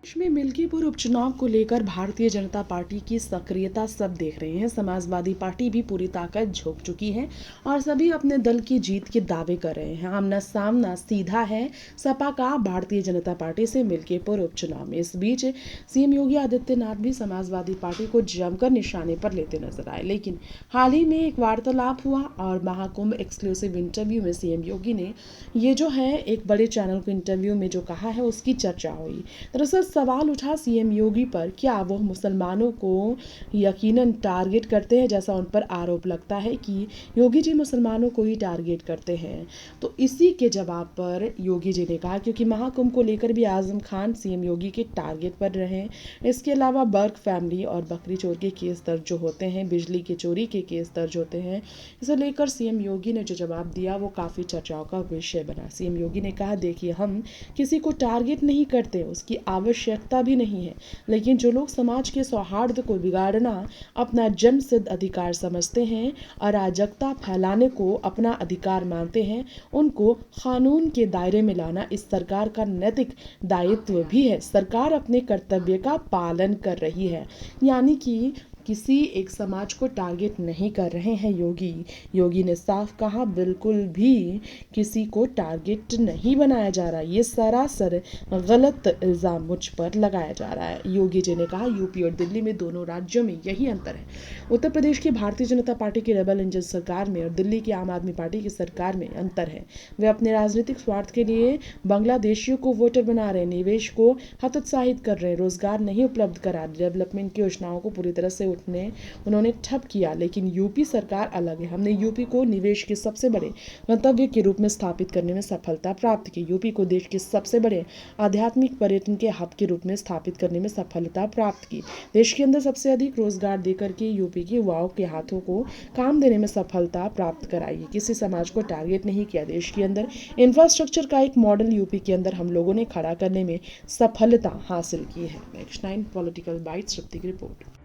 देश में मिल्कीपुर उपचुनाव को लेकर भारतीय जनता पार्टी की सक्रियता सब देख रहे हैं। समाजवादी पार्टी भी पूरी ताकत झोंक चुकी है और सभी अपने दल की जीत के दावे कर रहे हैं। आमना सामना सीधा है सपा का भारतीय जनता पार्टी से मिल्कीपुर उपचुनाव में। इस बीच सीएम योगी आदित्यनाथ भी समाजवादी पार्टी को जमकर निशाने पर लेते नजर आए, लेकिन हाल ही में एक वार्तालाप हुआ और महाकुंभ एक्सक्लूसिव इंटरव्यू में सीएम योगी ने ये जो है एक बड़े चैनल को इंटरव्यू में जो कहा है उसकी चर्चा हुई। दरअसल सवाल उठा सीएम योगी पर, क्या वो मुसलमानों को यकीनन टारगेट करते हैं, जैसा उन पर आरोप लगता है कि योगी जी मुसलमानों को ही टारगेट करते हैं। तो इसी के जवाब पर योगी जी ने कहा, क्योंकि महाकुंभ को लेकर भी आजम खान सीएम योगी के टारगेट पर रहे। इसके अलावा बर्क फैमिली और बकरी चोर के केस दर्ज जो होते हैं, बिजली की चोरी के केस दर्ज होते हैं, इसे लेकर सीएम योगी ने जो जवाब दिया वो काफ़ी चर्चाओं का विषय बना। सीएम योगी ने कहा, देखिए हम किसी को टारगेट नहीं करते, उसकी आवश्यकता भी नहीं है, लेकिन जो लोग समाज के सौहार्द को बिगाड़ना अपना जन्मसिद्ध अधिकार समझते हैं, अराजकता फैलाने को अपना अधिकार मानते हैं, उनको कानून के दायरे में लाना इस सरकार का नैतिक दायित्व भी है। सरकार अपने कर्तव्य का पालन कर रही है, यानी कि किसी एक समाज को टारगेट नहीं कर रहे हैं योगी ने साफ कहा, बिल्कुल भी किसी को टारगेट नहीं बनाया जा रहा, ये सरासर गलत इल्ज़ाम मुझ पर लगाया जा रहा है। योगी जी ने कहा, यूपी और दिल्ली में दोनों राज्यों में यही अंतर है। उत्तर प्रदेश की भारतीय जनता पार्टी की रेबल इंजन सरकार में और दिल्ली की आम आदमी पार्टी की सरकार में अंतर है। वे अपने राजनीतिक स्वार्थ के लिए बांग्लादेशियों को वोटर बना रहे, निवेश को हतोत्साहित कर रहे, रोजगार नहीं उपलब्ध करा, डेवलपमेंट की योजनाओं को पूरी तरह से उन्होंने ठप किया। लेकिन यूपी सरकार अलग है। हमने यूपी को निवेश के सबसे बड़े गंतव्य के रूप में स्थापित करने में सफलता प्राप्त की। यूपी को देश के सबसे बड़े आध्यात्मिक पर्यटन के हब के रूप में स्थापित करने में सफलता प्राप्त की। देश के अंदर सबसे अधिक रोजगार देकर के यूपी के युवाओं के हाथों को काम देने में सफलता प्राप्त कराई। किसी समाज को टारगेट नहीं किया। देश के अंदर इंफ्रास्ट्रक्चर का एक मॉडल यूपी के अंदर हम लोगों ने खड़ा करने में सफलता हासिल की है। नेक्स्ट 9 पॉलिटिकल बाइट्स की रिपोर्ट।